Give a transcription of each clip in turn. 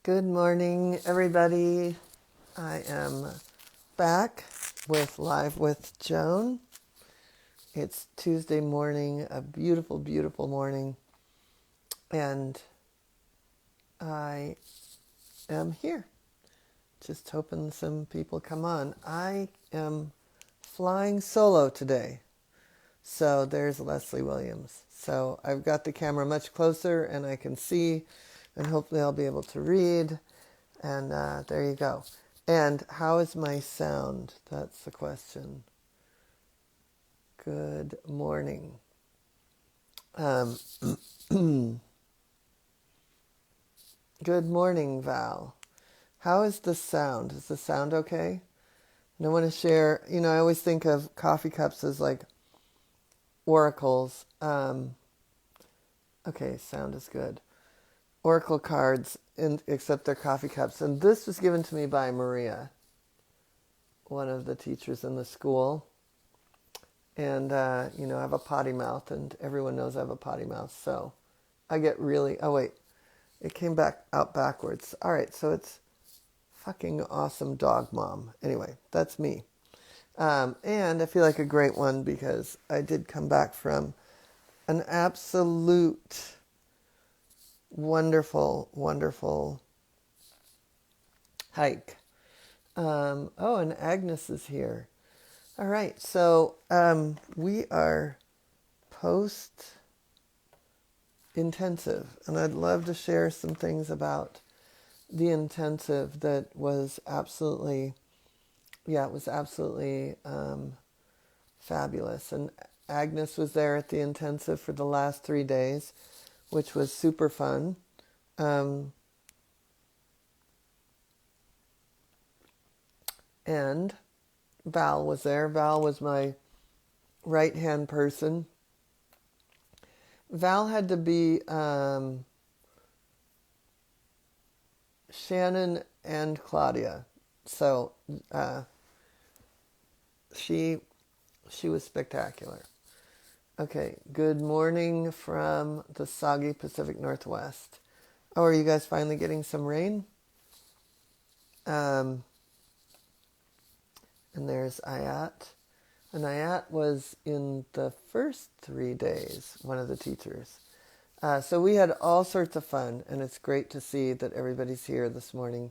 Good morning, everybody. I am back with Live with Joan. It's Tuesday morning, a beautiful, beautiful morning, and I am here. Just hoping some people come on. I am flying solo today, so there's Leslie Williams. So I've got the camera much closer, and I can see, and hopefully I'll be able to read. And there you go. And how is my sound? That's the question. Good morning. Good morning, Val. How is the sound? Is the sound okay? And I want to share, I always think of coffee cups as like oracles. Okay, sound is good. Oracle cards, except they're coffee cups. And this was given to me by Maria, one of the teachers in the school. And, I have a potty mouth, and everyone knows I have a potty mouth. So I get really, oh wait, it came back out backwards. All right, so it's fucking awesome dog mom. Anyway, that's me. And I feel like a great one because I did come back from an absolute wonderful, wonderful hike. And Agnes is here. All right, so we are post-intensive, and I'd love to share some things about the intensive that was absolutely, fabulous. And Agnes was there at the intensive for the last 3 days, which was super fun. And Val was there. Val was my right-hand person. Val had to be Shannon and Claudia. So she was spectacular. Okay, good morning from the soggy Pacific Northwest. Oh, are you guys finally getting some rain? And there's Ayat. And Ayat was in the first 3 days, one of the teachers. So we had all sorts of fun, and it's great to see that everybody's here this morning.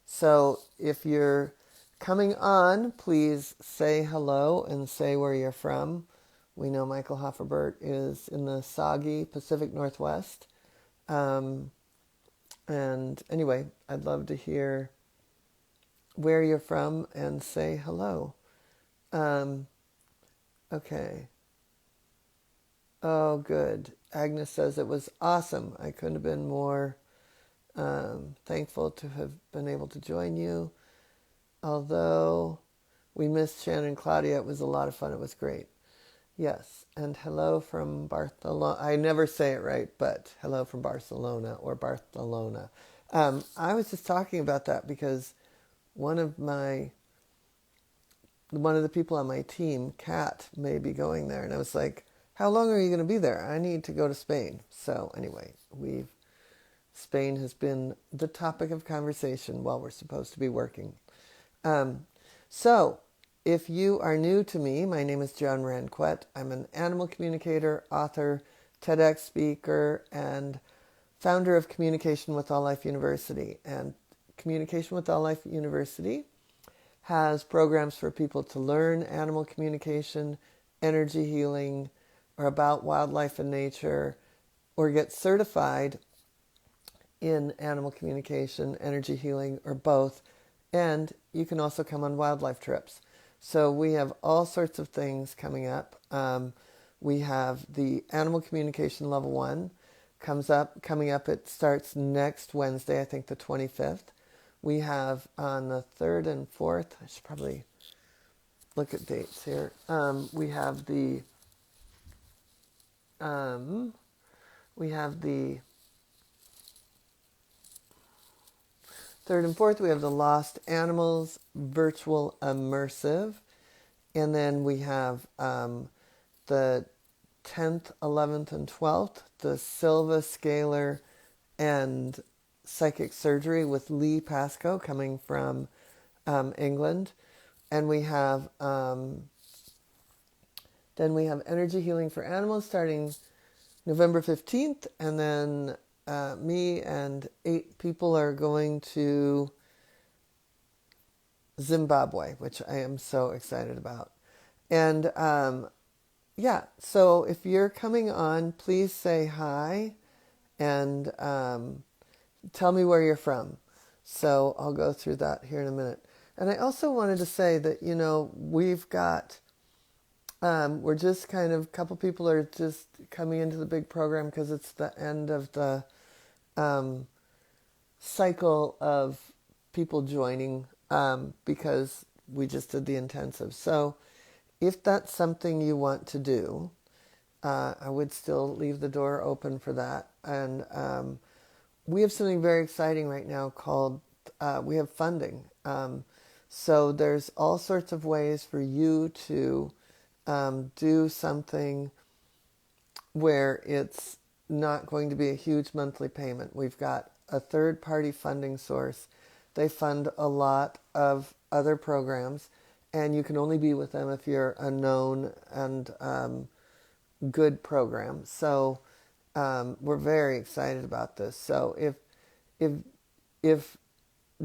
So if you're coming on, please say hello and say where you're from. We know Michael Hofferbert is in the soggy Pacific Northwest. And anyway, I'd love to hear where you're from and say hello. Okay. Oh, good. Agnes says it was awesome. I couldn't have been more thankful to have been able to join you. Although we missed Shannon and Claudia, it was a lot of fun. It was great. Yes. And hello from Barcelona. I never say it right, but hello from Barcelona or Barcelona. I was just talking about that because one of the people on my team, Kat, may be going there. And I was like, how long are you going to be there? I need to go to Spain. So anyway, Spain has been the topic of conversation while we're supposed to be working. So if you are new to me, my name is Joan Ranquet. I'm an animal communicator, author, TEDx speaker, and founder of Communication with All Life University. And Communication with All Life University has programs for people to learn animal communication, energy healing, or about wildlife and nature, or get certified in animal communication, energy healing, or both. And you can also come on wildlife trips. So we have all sorts of things coming up. We have the Animal Communication Level 1 coming up. It starts next Wednesday, I think the 25th. We have on the 3rd and 4th, I should probably look at dates here. We have the 3rd and 4th, we have the Lost Animals Virtual Immersive. And then we have the 10th, 11th, and 12th, the Silva Scalar and psychic surgery with Lee Pascoe coming from England. And then we have energy healing for animals starting November 15th. And then me and 8 people are going to Zimbabwe, which I am so excited about. And yeah, so if you're coming on, please say hi and tell me where you're from. So I'll go through that here in a minute. And I also wanted to say that, we've got, we're just kind of, a couple people are just coming into the big program because it's the end of the cycle of people joining because we just did the intensive. So if that's something you want to do, I would still leave the door open for that. And we have something very exciting right now called, we have funding. So there's all sorts of ways for you to do something where it's not going to be a huge monthly payment. We've got a third-party funding source. They fund a lot of other programs, and you can only be with them if you're a known and good program. So we're very excited about this. So if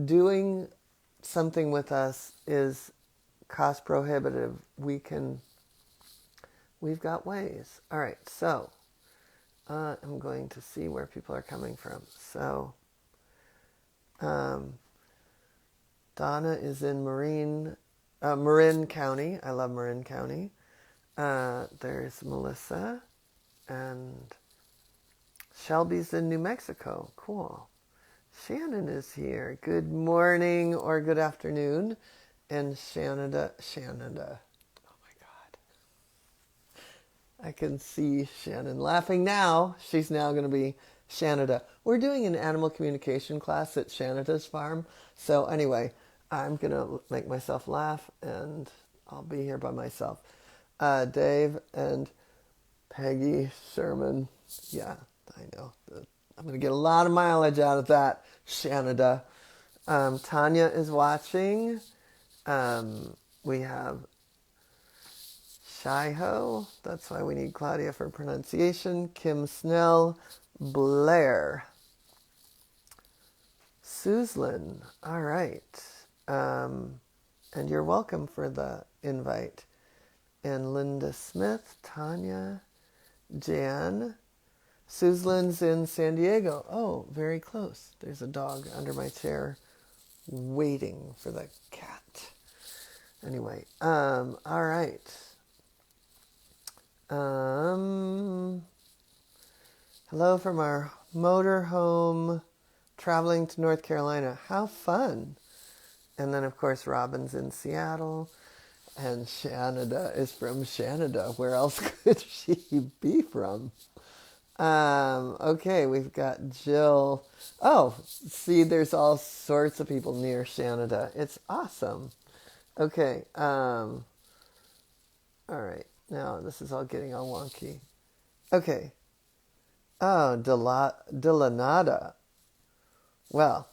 doing something with us is cost prohibitive, we've got ways. All right, so I'm going to see where people are coming from. So Donna is in Marin County. I love Marin County. There's Melissa, and Shelby's in New Mexico. Cool. Shannon is here. Good morning or good afternoon. And Shanada. Oh my God. I can see Shannon laughing now. She's now going to be Shanada. We're doing an animal communication class at Shanada's farm. So anyway, I'm going to make myself laugh and I'll be here by myself. Dave and Peggy Sherman. Yeah, I know. I'm going to get a lot of mileage out of that, Shanada. Tanya is watching. We have Shiho. That's why we need Claudia for pronunciation. Kim Snell. Blair. Suzlin. All right. And you're welcome for the invite. And Linda Smith. Tanya. Jan. Suzlin's in San Diego. Oh, very close. There's a dog under my chair waiting for the cat. Anyway, all right. Hello from our motorhome traveling to North Carolina. How fun. And then, of course, Robin's in Seattle. And Shanada is from Shanada. Where else could she be from? Okay, we've got Jill. Oh, see, there's all sorts of people near Shanada. It's awesome. Okay, all right. Now, this is all getting all wonky. Okay. Oh, Delanada. Well,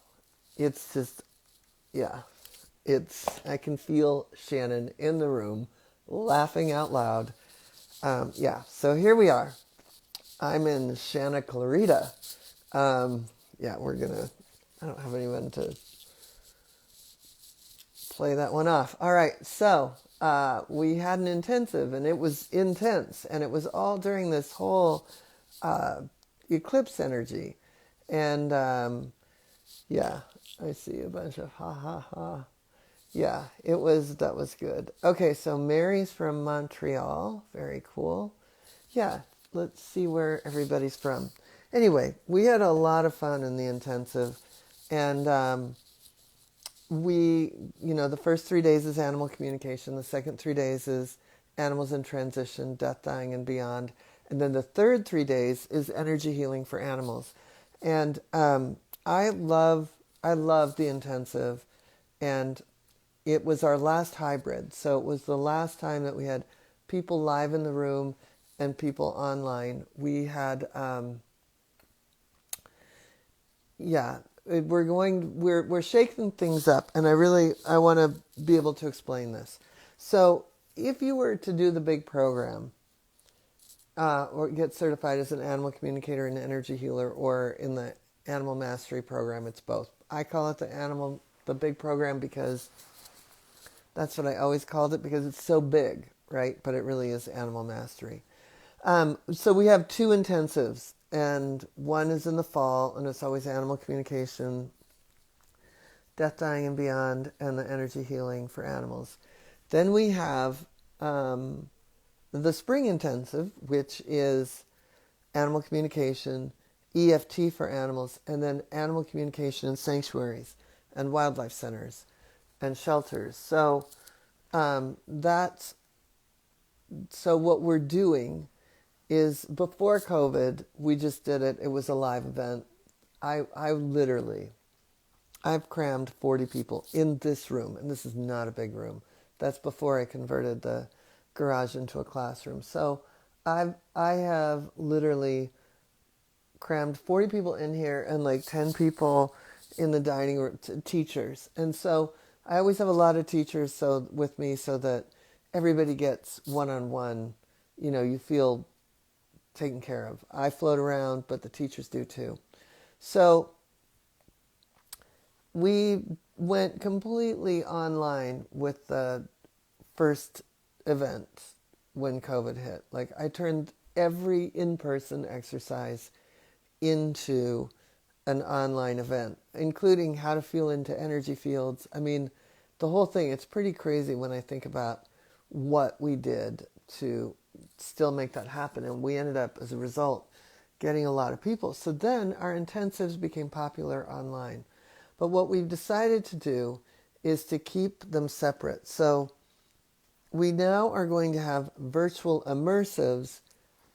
it's just, yeah. I can feel Shannon in the room laughing out loud. Yeah, so here we are. I'm in Santa Clarita. Yeah, I don't have anyone to play that one off. All right, so we had an intensive, and it was intense, and it was all during this whole eclipse energy. And yeah, I see a bunch of ha ha ha. Yeah, that was good. Okay, so Mary's from Montreal. Very cool. Yeah, let's see where everybody's from. Anyway, we had a lot of fun in the intensive. And the first 3 days is animal communication. The second 3 days is animals in transition, death, dying, and beyond. And then the third 3 days is energy healing for animals. And I love the intensive. And it was our last hybrid. So it was the last time that we had people live in the room and people online. We had, we're shaking things up, and I want to be able to explain this. So if you were to do the big program, or get certified as an animal communicator and energy healer, or in the animal mastery program, it's both. I call it the big program, because that's what I always called it, because it's so big, right? But it really is animal mastery. So we have two intensives, and one is in the fall, and it's always animal communication, death, dying, and beyond, and the energy healing for animals. Then we have the spring intensive, which is animal communication, EFT for animals, and then animal communication in sanctuaries and wildlife centers and shelters. So that's so what we're doing is, before COVID, we just did it. It was a live event. I've crammed 40 people in this room, and this is not a big room. That's before I converted the garage into a classroom. So I have literally crammed 40 people in here, and like 10 people in the dining room, teachers. And so I always have a lot of teachers with me, so that everybody gets one-on-one. You feel taken care of. I float around, but the teachers do too. So we went completely online with the first event when COVID hit. Like, I turned every in-person exercise into an online event, including how to feel into energy fields. I mean, the whole thing, it's pretty crazy when I think about what we did to still make that happen. And we ended up, as a result, getting a lot of people. So then our intensives became popular online. But what we've decided to do is to keep them separate. So we now are going to have virtual immersives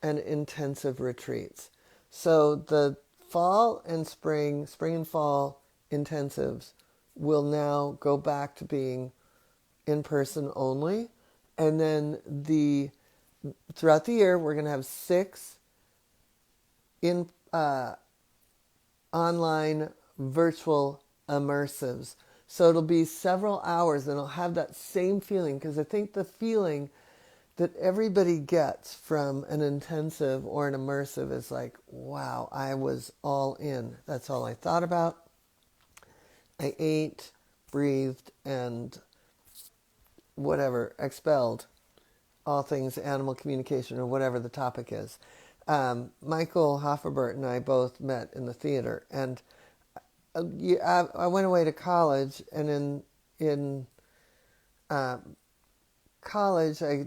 and intensive retreats. So the fall and spring and fall intensives will now go back to being in person only. And then throughout the year, we're going to have 6 in online virtual immersives. So it'll be several hours, and it'll have that same feeling, because I think the feeling that everybody gets from an intensive or an immersive is like, wow, I was all in. That's all I thought about. I ate, breathed, and whatever, expelled all things animal communication, or whatever the topic is. Michael Hofferbert and I both met in the theater, and I went away to college, and in college I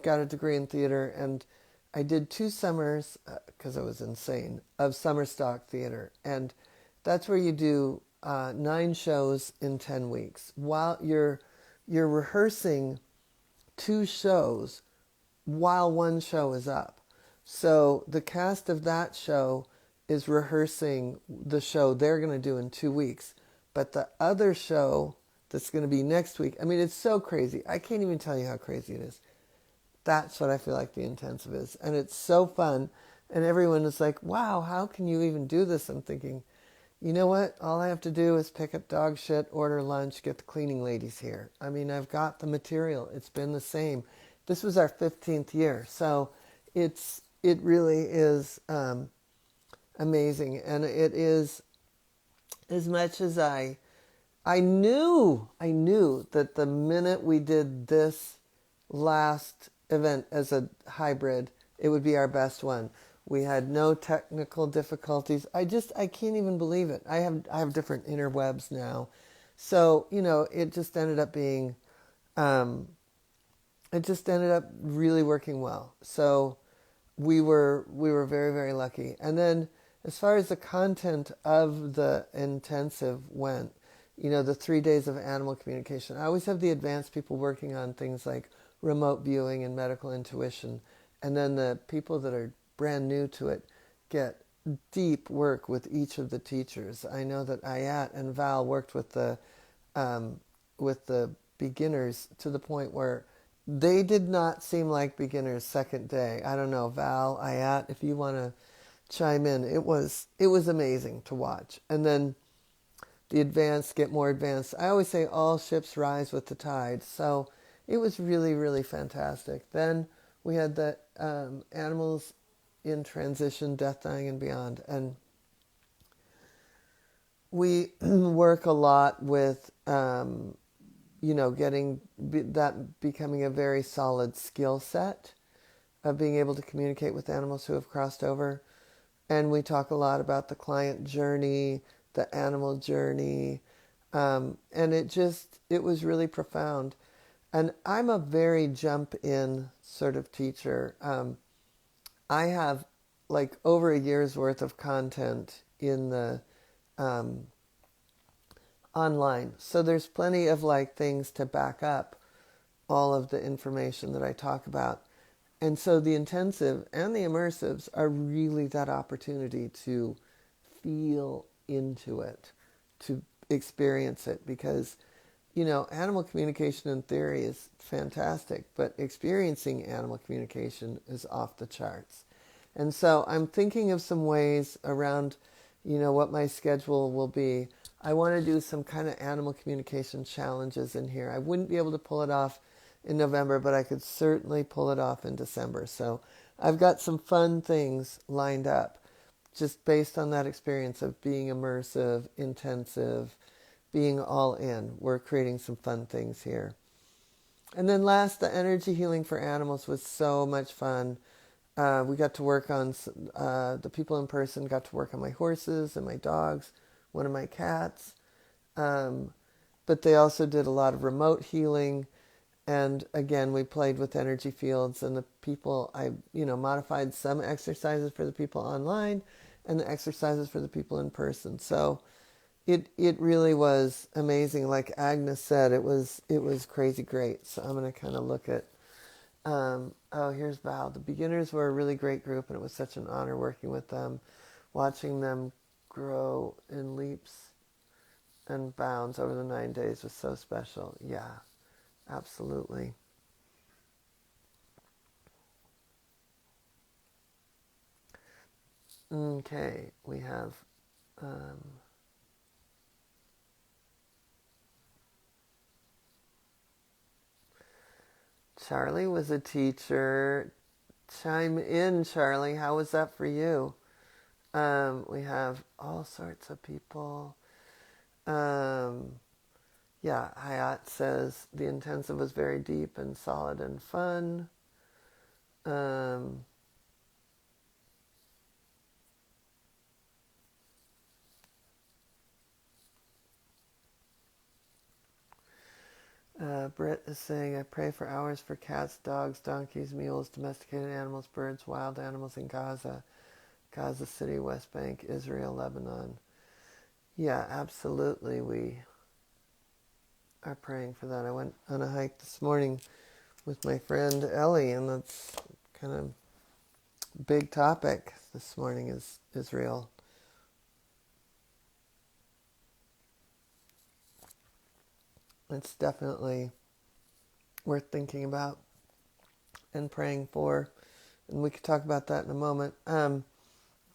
got a degree in theater, and I did 2 summers, because I was insane, of summer stock theater, and that's where you do 9 shows in 10 weeks while you're rehearsing 2 shows while one show is up. So the cast of that show is rehearsing the show they're going to do in 2 weeks. But the other show that's going to be next week, I mean, it's so crazy. I can't even tell you how crazy it is. That's what I feel like the intensive is. And it's so fun. And everyone is like, wow, how can you even do this? I'm thinking, you know what? All I have to do is pick up dog shit, order lunch, get the cleaning ladies here. I mean, I've got the material. It's been the same. This was our 15th year. So it really is amazing. And it is, as much as I knew that the minute we did this last event as a hybrid, it would be our best one. We had no technical difficulties. I can't even believe it. I have different interwebs now. So, it just ended up being, really working well. So we were very, very lucky. And then as far as the content of the intensive went, the 3 days of animal communication, I always have the advanced people working on things like remote viewing and medical intuition. And then the people that are brand new to it get deep work with each of the teachers. I know that Ayat and Val worked with the beginners to the point where they did not seem like beginners second day. I don't know, Val, Ayat, if you want to chime in. It was amazing to watch. And then the advanced get more advanced. I always say all ships rise with the tide. So it was really, really fantastic. Then we had the animals in transition, death, dying, and beyond. And we work a lot with, getting that becoming a very solid skill set of being able to communicate with animals who have crossed over. And we talk a lot about the client journey, the animal journey. And it was really profound. And I'm a very jump in sort of teacher. I have like over a year's worth of content in the um, online. So there's plenty of like things to back up all of the information that I talk about. And so the intensive and the immersives are really that opportunity to feel into it, to experience it, because, animal communication in theory is fantastic, but experiencing animal communication is off the charts. And so I'm thinking of some ways around, what my schedule will be. I want to do some kind of animal communication challenges in here. I wouldn't be able to pull it off in November, but I could certainly pull it off in December. So I've got some fun things lined up just based on that experience of being immersive, intensive, being all in. We're creating some fun things here. And then last, the energy healing for animals was so much fun. We got to work on, the people in person got to work on my horses and my dogs, one of my cats. But they also did a lot of remote healing. And again, we played with energy fields, and the people, I modified some exercises for the people online and the exercises for the people in person. So it really was amazing. Like Agnes said, it was crazy great. So I'm going to kind of look at, here's Val. The beginners were a really great group, and it was such an honor working with them, watching them grow in leaps and bounds over the 9 days was so special. Yeah. Absolutely. Okay, we have Charlie was a teacher. Chime in, Charlie. How was that for you? We have all sorts of people. Yeah, Hayat says the intensive was very deep and solid and fun. Britt is saying, I pray for hours for cats, dogs, donkeys, mules, domesticated animals, birds, wild animals in Gaza, Gaza City, West Bank, Israel, Lebanon. Yeah, absolutely. We are praying for that. I went on a hike this morning with my friend Ellie, and that's kind of big topic this morning is Israel. It's definitely worth thinking about and praying for, and we could talk about that in a moment.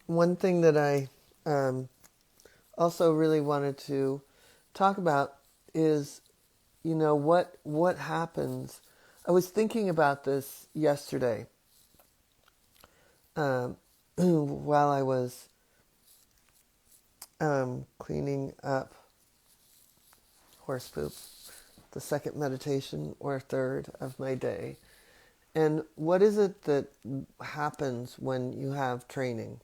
One thing that I also really wanted to talk about is, what happens. I was thinking about this yesterday while I was cleaning up horse poop, the second meditation or third of my day. And what is it that happens when you have training?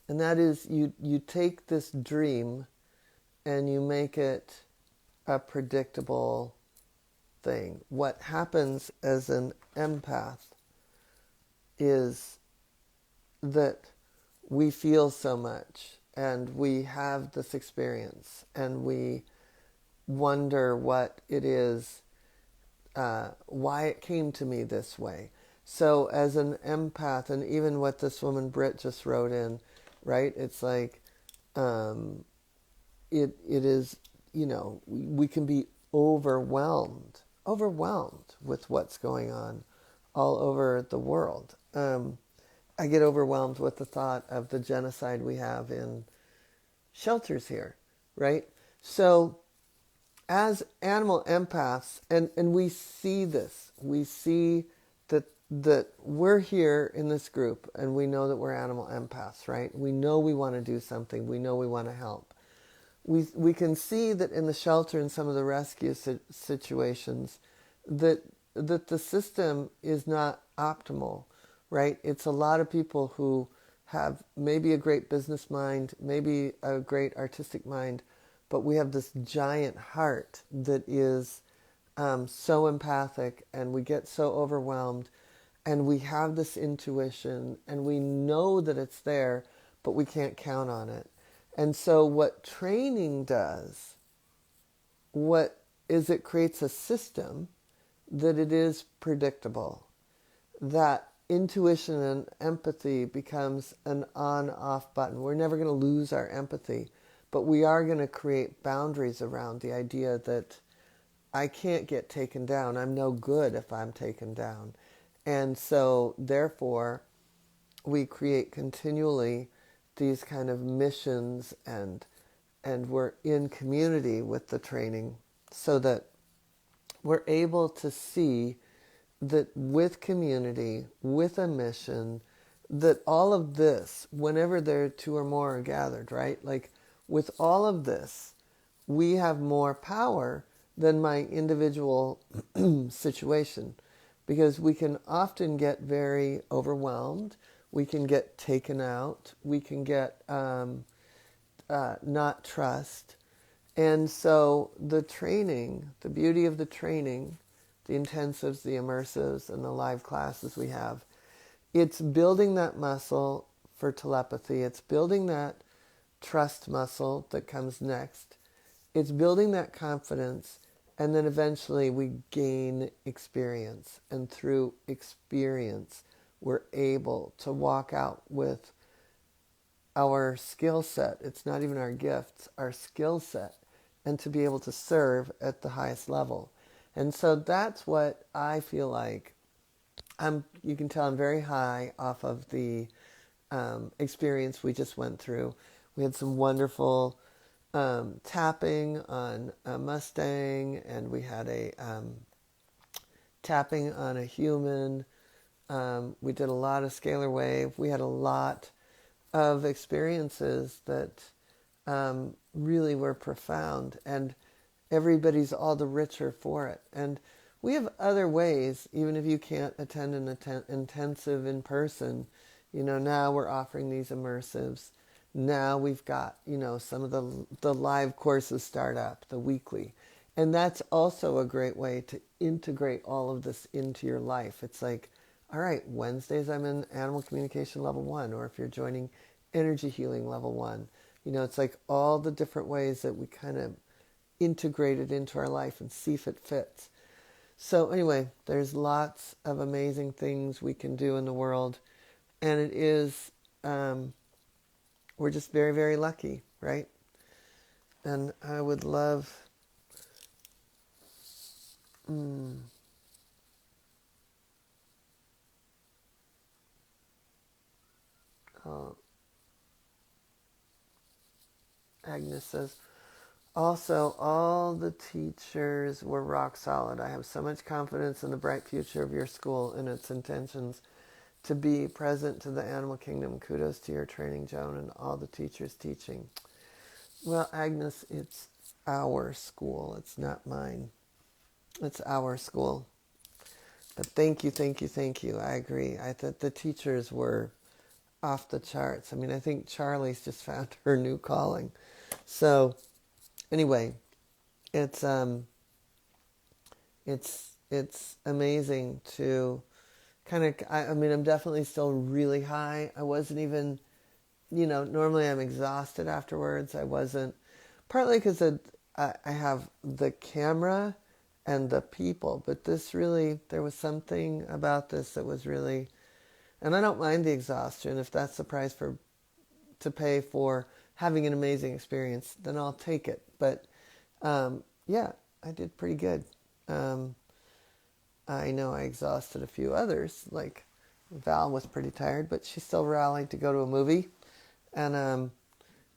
And that is you take this dream and you make it a predictable thing. What happens as an empath is that we feel so much and we have this experience and we wonder what it is, why it came to me this way. So as an empath, and even what this woman Britt just wrote in, right? It's like it is, we can be overwhelmed with what's going on all over the world. I get overwhelmed with the thought of the genocide we have in shelters here, right? So as animal empaths, and we see this, we see that we're here in this group and we know that we're animal empaths, right? We know we want to do something. We know we want to help. We can see that in the shelter and some of the rescue situations that the system is not optimal, right? It's a lot of people who have maybe a great business mind, maybe a great artistic mind, but we have this giant heart that is so empathic, and we get so overwhelmed, and we have this intuition, and we know that it's there, but we can't count on it. And so what training does, what is it creates a system that it is predictable, that intuition and empathy becomes an on-off button. We're never going to lose our empathy, but we are going to create boundaries around the idea that I can't get taken down. I'm no good if I'm taken down. And so, therefore, we create continually these kind of missions, and we're in community with the training so that we're able to see that with community, with a mission, that all of this, whenever there are two or more are gathered, right? Like with all of this, we have more power than my individual situation, because we can often get very overwhelmed. We can get taken out. We can get not trust. And so the training, the beauty of the training, the intensives, the immersives, and the live classes we have, it's building that muscle for telepathy. It's building that trust muscle that comes next. It's building that confidence, and then eventually we gain experience. And through experience, we're able to walk out with our skill set. It's not even our gifts, our skill set, and to be able to serve at the highest level. And so that's what I feel like. You can tell I'm very high off of the experience we just went through. We had some wonderful tapping on a Mustang, and we had a tapping on a human. We did a lot of scalar wave. We had a lot of experiences that really were profound, and everybody's all the richer for it. And we have other ways, even if you can't attend an intensive in person. Now we're offering these immersives. Now we've got, some of the live courses start up, the weekly. And that's also a great way to integrate all of this into your life. It's like, all right, Wednesdays I'm in Animal Communication Level 1, or if you're joining Energy Healing Level 1. It's like all the different ways that we kind of integrate it into our life and see if it fits. So anyway, there's lots of amazing things we can do in the world. And it is, we're just very, very lucky, right? And I would love... Agnes says, also, all the teachers were rock solid. I have so much confidence in the bright future of your school and its intentions to be present to the animal kingdom. Kudos to your training, Joan, and all the teachers teaching. Well, Agnes, it's our school. It's not mine. It's our school. But thank you, thank you, thank you. I agree. I thought the teachers were off the charts. I mean, I think Charlie's just found her new calling. So, anyway, it's amazing to kind of, I mean, I'm definitely still really high. I wasn't even, normally I'm exhausted afterwards. I wasn't, partly because I have the camera and the people, but this really, there was something about this that was really, and I don't mind the exhaustion. If that's the price to pay for having an amazing experience, then I'll take it. But yeah, I did pretty good. I know I exhausted a few others, like Val was pretty tired, but she still rallied to go to a movie. And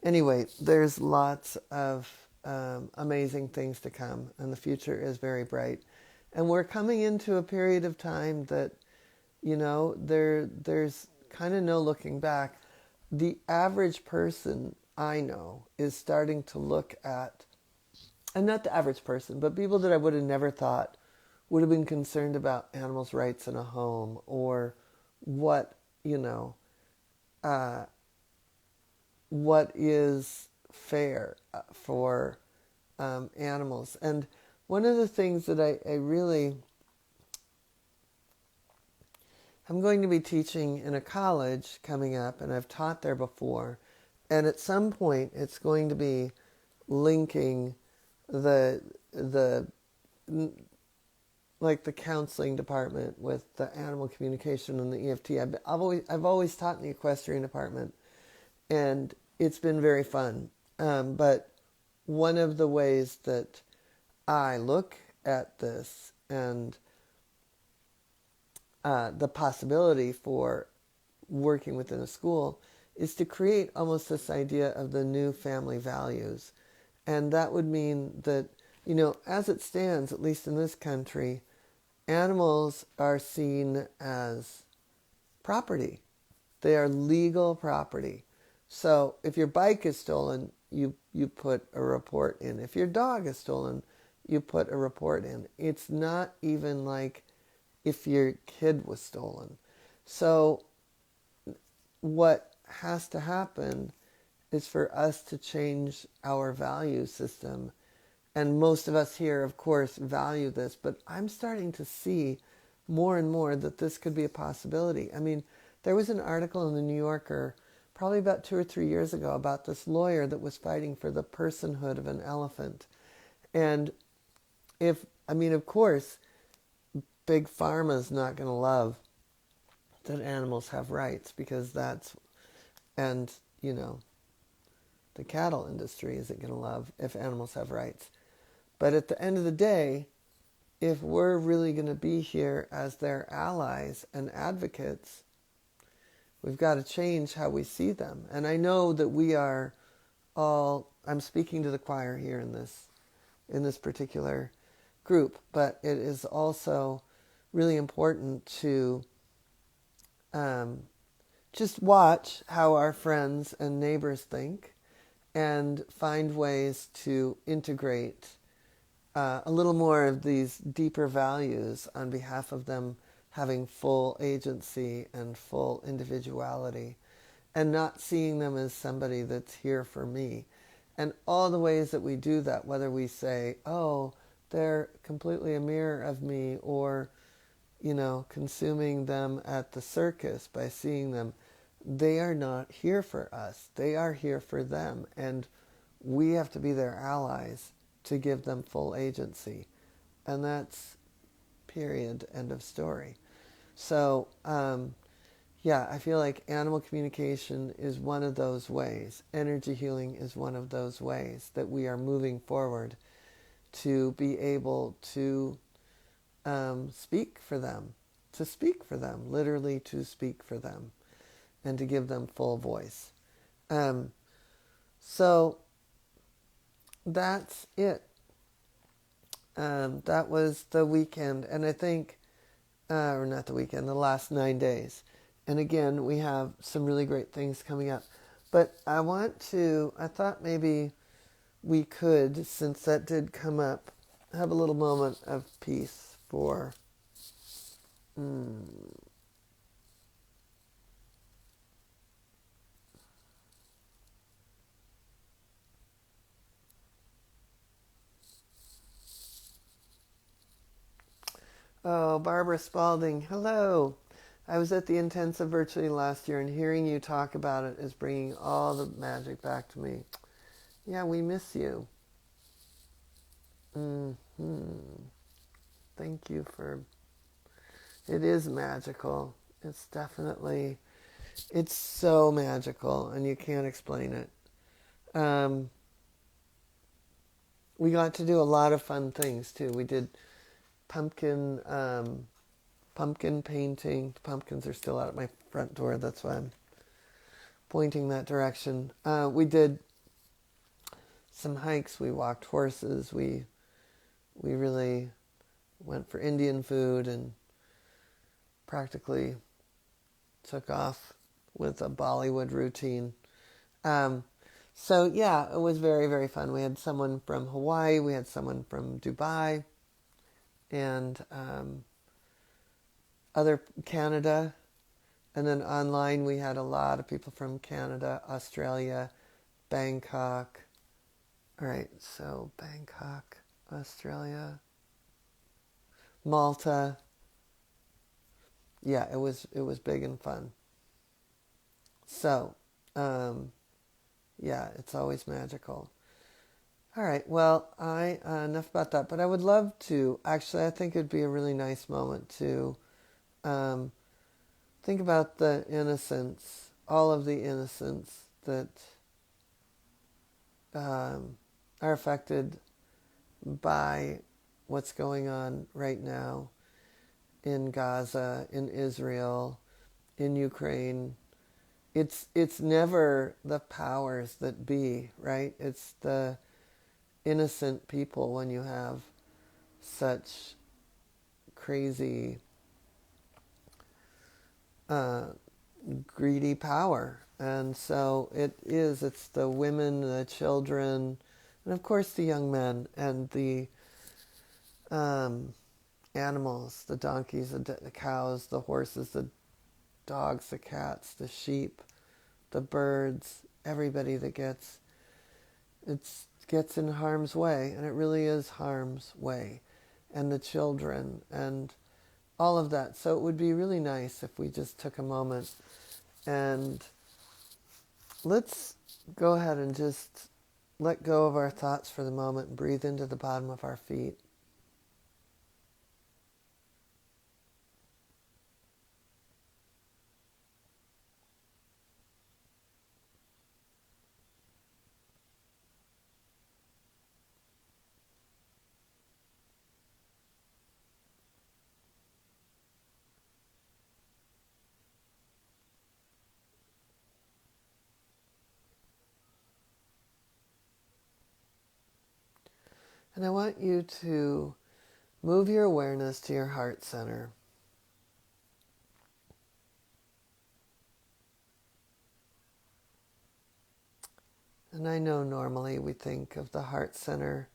anyway, there's lots of amazing things to come, and the future is very bright. And we're coming into a period of time that, there's kind of no looking back. The average person I know is starting to look at, and not the average person, but people that I would have never thought would have been concerned about animals' rights in a home, or what, uh, what is fair for animals. And one of the things that I really, I'm going to be teaching in a college coming up, and I've taught there before, and at some point it's going to be linking the like the counseling department with the animal communication and the EFT. I've always taught in the equestrian department, and it's been very fun. But one of the ways that I look at this, and the possibility for working within a school, is to create almost this idea of the new family values. And that would mean that, as it stands, at least in this country, animals are seen as property. They are legal property. So if your bike is stolen, you put a report in. If your dog is stolen, you put a report in. It's not even like if your kid was stolen. So what has to happen is for us to change our value system. And most of us here, of course, value this, but I'm starting to see more and more that this could be a possibility. I mean, there was an article in the New Yorker probably about 2 or 3 years ago about this lawyer that was fighting for the personhood of an elephant. And of course, Big Pharma's not going to love that animals have rights, because and the cattle industry isn't going to love if animals have rights. But at the end of the day, if we're really going to be here as their allies and advocates, we've got to change how we see them. And I know that we are all, I'm speaking to the choir here in this particular group, but it is also really important to just watch how our friends and neighbors think, and find ways to integrate a little more of these deeper values on behalf of them having full agency and full individuality, and not seeing them as somebody that's here for me. And all the ways that we do that, whether we say, oh, they're completely a mirror of me, or, consuming them at the circus by seeing them, they are not here for us. They are here for them. And we have to be their allies to give them full agency. And that's period, end of story. So, I feel like animal communication is one of those ways. Energy healing is one of those ways that we are moving forward to be able to speak for them, literally to speak for them, and to give them full voice. So that's it. That was the weekend, and I think, or not the weekend, the last 9 days. And again, we have some really great things coming up. But I thought maybe we could, since that did come up, have a little moment of peace for Oh, Barbara Spalding, hello. I was at the intensive virtually last year, and hearing you talk about it is bringing all the magic back to me. Yeah, we miss you. Thank you for... It is magical. It's so magical, and you can't explain it. We got to do a lot of fun things, too. We did pumpkin pumpkin painting. The pumpkins are still out at my front door. That's why I'm pointing that direction. We did some hikes. We walked horses. We really went for Indian food and practically took off with a Bollywood routine. So yeah, it was very, very fun. We had someone from Hawaii, we had someone from Dubai, and other Canada. And then online we had a lot of people from Canada, Australia, Bangkok. All right, so Bangkok, Australia, Malta. Yeah, it was big and fun. So, yeah, it's always magical. All right, well, enough about that. But I would love to, actually, I think it'd be a really nice moment to um, think about the innocence, all of the innocence that are affected by what's going on right now in Gaza, in Israel, in Ukraine. It's never the powers that be, right? It's the innocent people when you have such crazy, uh, greedy power. And so it's the women, the children, and of course the young men, and the um, animals, the donkeys, the cows, the horses, the dogs, the cats, the sheep, the birds, everybody that gets in harm's way, and it really is harm's way, and the children, and all of that. So it would be really nice if we just took a moment and let's go ahead and just let go of our thoughts for the moment and breathe into the bottom of our feet. And I want you to move your awareness to your heart center. And I know normally we think of the heart center,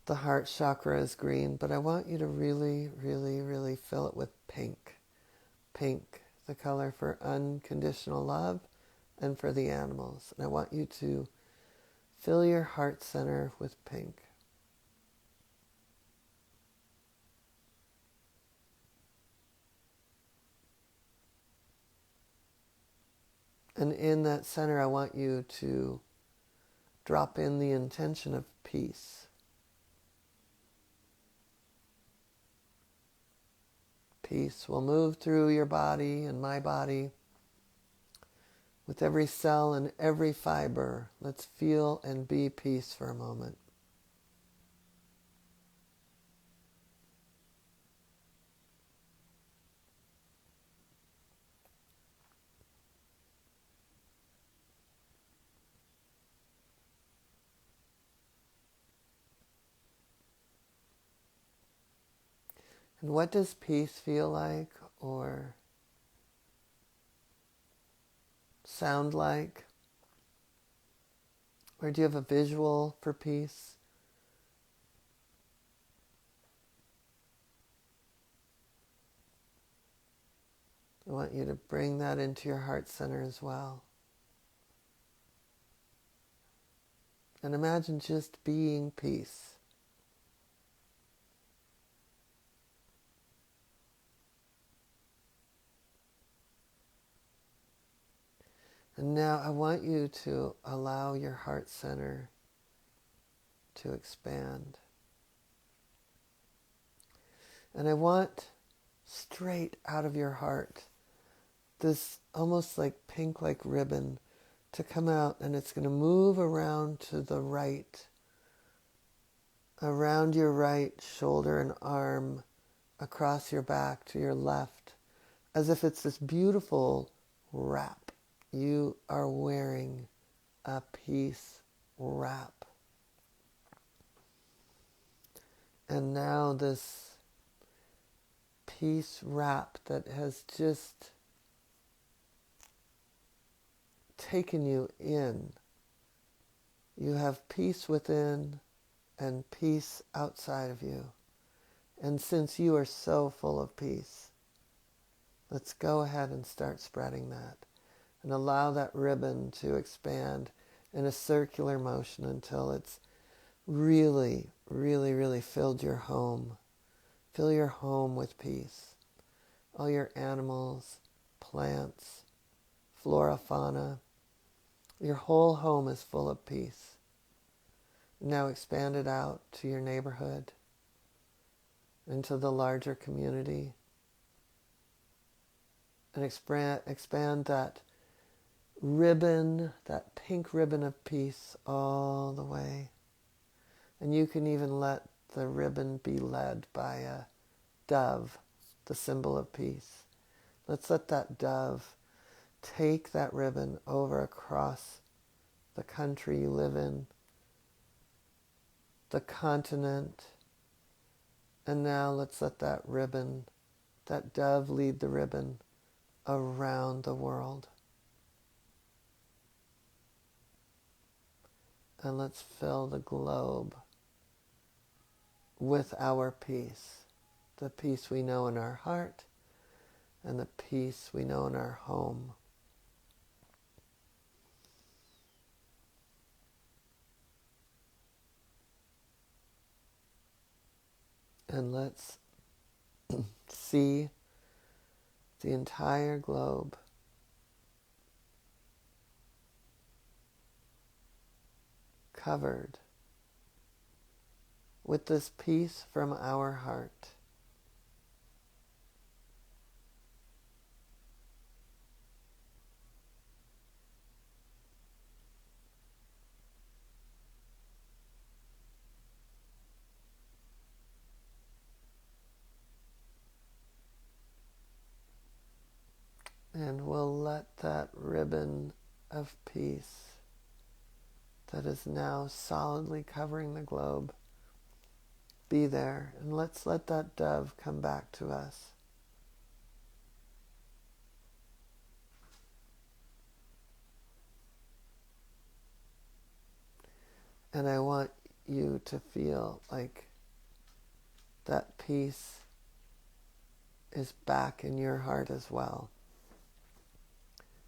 the heart chakra as green, but I want you to really, really, really fill it with pink. Pink, the color for unconditional love and for the animals. And I want you to fill your heart center with pink. And in that center, I want you to drop in the intention of peace. Peace will move through your body and my body with every cell and every fiber. Let's feel and be peace for a moment. And what does peace feel like or sound like? Or do you have a visual for peace? I want you to bring that into your heart center as well. And imagine just being peace. And now I want you to allow your heart center to expand. And I want straight out of your heart this almost like pink like ribbon to come out, and it's going to move around to the right, around your right shoulder and arm, across your back to your left, as if it's this beautiful wrap. You are wearing a peace wrap. And now this peace wrap that has just taken you in. You have peace within and peace outside of you. And since you are so full of peace, let's go ahead and start spreading that. And allow that ribbon to expand in a circular motion until it's really, really, really filled your home. Fill your home with peace. All your animals, plants, flora, fauna, your whole home is full of peace. Now expand it out to your neighborhood, into the larger community, and expand that ribbon, that pink ribbon of peace all the way. And you can even let the ribbon be led by a dove, the symbol of peace. Let's let that dove take that ribbon over across the country you live in, the continent, and now let's let that ribbon, that dove lead the ribbon around the world. And let's fill the globe with our peace, the peace we know in our heart and the peace we know in our home. And let's see the entire globe covered with this peace from our heart. And we'll let that ribbon of peace that is now solidly covering the globe be there. And let's let that dove come back to us. And I want you to feel like that peace is back in your heart as well.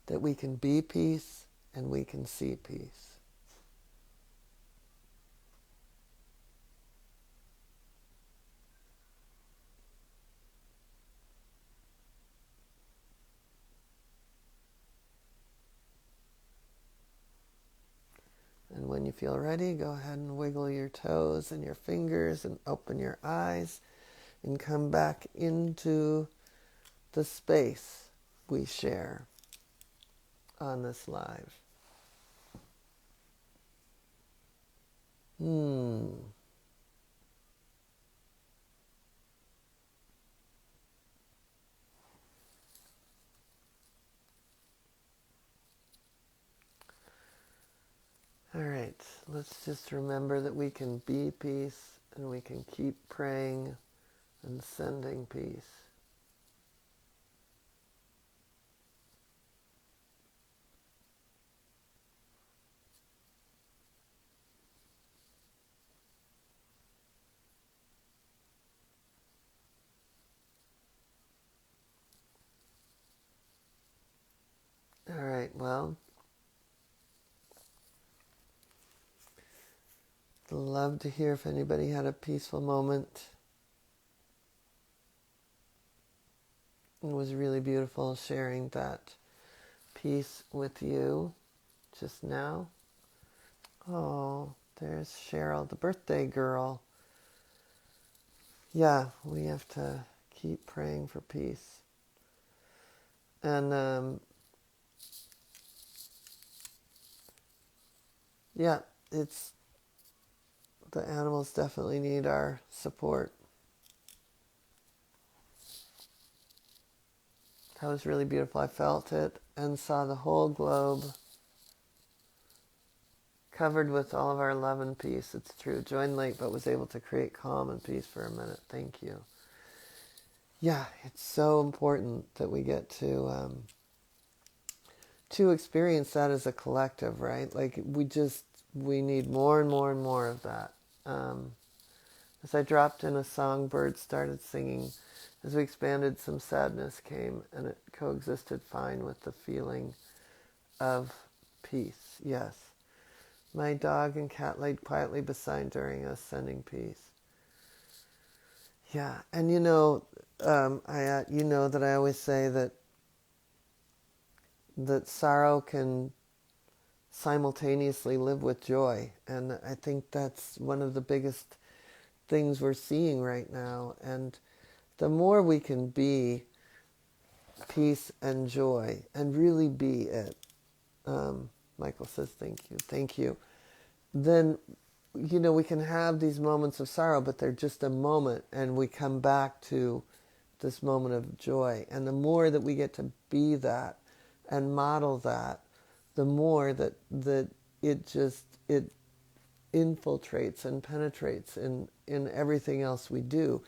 That we can be peace and we can see peace. And when you feel ready, go ahead and wiggle your toes and your fingers and open your eyes and come back into the space we share on this live. All right, let's just remember that we can be peace and we can keep praying and sending peace. All right, well, I'd love to hear if anybody had a peaceful moment. It was really beautiful sharing that peace with you just now. Oh, there's Cheryl, the birthday girl. Yeah, we have to keep praying for peace. And yeah, the animals definitely need our support. That was really beautiful. I felt it and saw the whole globe covered with all of our love and peace. It's true. Joined late, but was able to create calm and peace for a minute. Thank you. Yeah, it's so important that we get to experience that as a collective, right? Like we need more and more and more of that. Um, as I dropped in a song, birds started singing. As we expanded, some sadness came, and it coexisted fine with the feeling of peace. Yes. My dog and cat laid quietly beside during us, sending peace. Yeah, and you know that I always say that sorrow can simultaneously live with joy, and I think that's one of the biggest things we're seeing right now. And the more we can be peace and joy, and really be it, Michael says, thank you, then, we can have these moments of sorrow, but they're just a moment, and we come back to this moment of joy. And the more that we get to be that and model that, the more that it infiltrates and penetrates in everything else we do.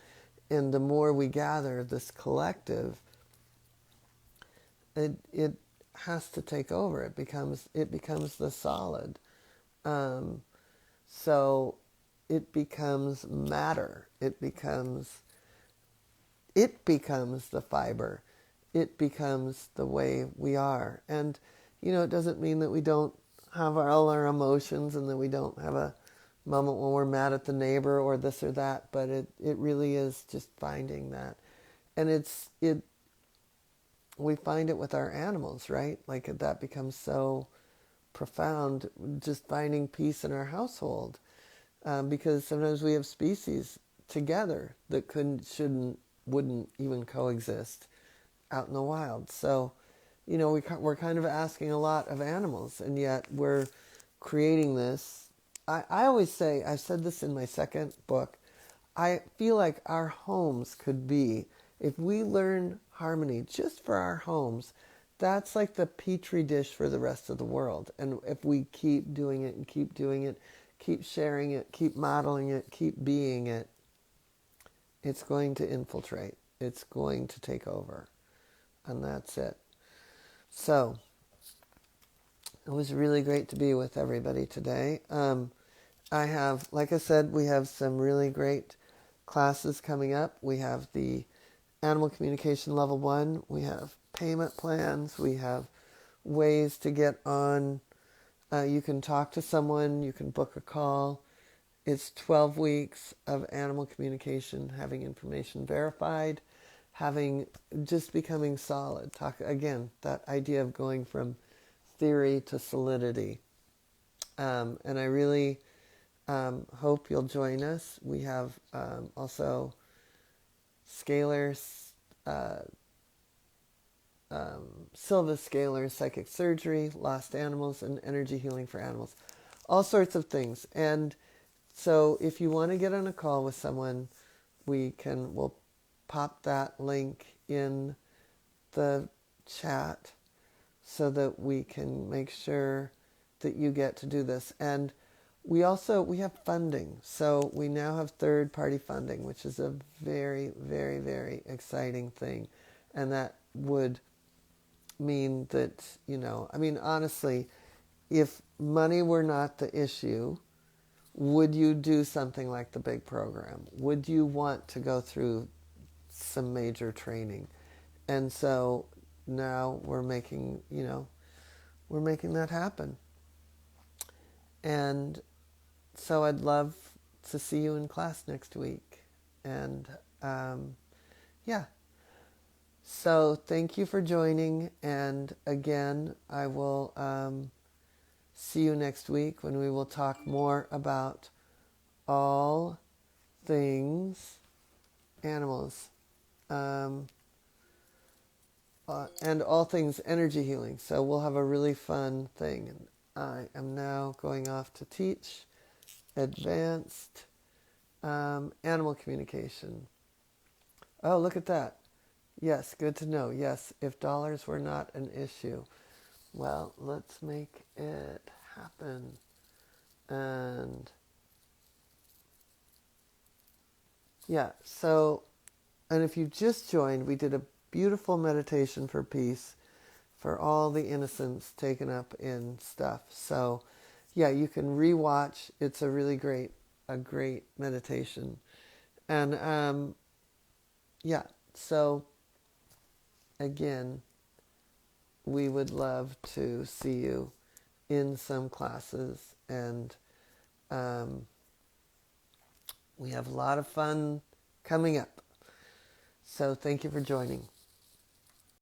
And the more we gather this collective, it has to take over. It becomes the solid. So it becomes matter. It becomes the fiber. It becomes the way we are. And, it doesn't mean that we don't have all our emotions and that we don't have a moment when we're mad at the neighbor or this or that, but it really is just finding that. And we find it with our animals, right? Like that becomes so profound, just finding peace in our household. Because sometimes we have species together that wouldn't even coexist out in the wild. So, we're kind of asking a lot of animals, and yet we're creating this. I always say, I said this in my second book, I feel like our homes could be, if we learn harmony just for our homes, that's like the petri dish for the rest of the world. And if we keep doing it and keep doing it, keep sharing it, keep modeling it, keep being it, it's going to infiltrate. It's going to take over. And that's it. So, it was really great to be with everybody today. Like I said, we have some really great classes coming up. We have the Animal Communication Level 1. We have payment plans. We have ways to get on. You can talk to someone. You can book a call. It's 12 weeks of animal communication, having information verified, just becoming solid. Talk again, that idea of going from theory to solidity. And I really hope you'll join us. We have also scalars, Silva scalar, psychic surgery, lost animals, and energy healing for animals. All sorts of things. And so if you want to get on a call with someone, we'll pop that link in the chat so that we can make sure that you get to do this. And we have funding. So we now have third-party funding, which is a very, very, very exciting thing. And that would mean that, honestly, if money were not the issue, would you do something like the big program? Would you want to go through some major training? And so now we're making that happen. And so I'd love to see you in class next week. And yeah. So thank you for joining. And again, I will see you next week when we will talk more about all things animals, and all things energy healing. So we'll have a really fun thing. And I am now going off to teach advanced animal communication. Oh, look at that. Yes, good to know. Yes, if dollars were not an issue. Well, let's make it happen. And yeah, so, and if you just joined, we did a beautiful meditation for peace for all the innocence taken up in stuff. So, yeah, you can rewatch. It's a really great meditation. And yeah, so again, we would love to see you in some classes, and um, we have a lot of fun coming up. So thank you for joining.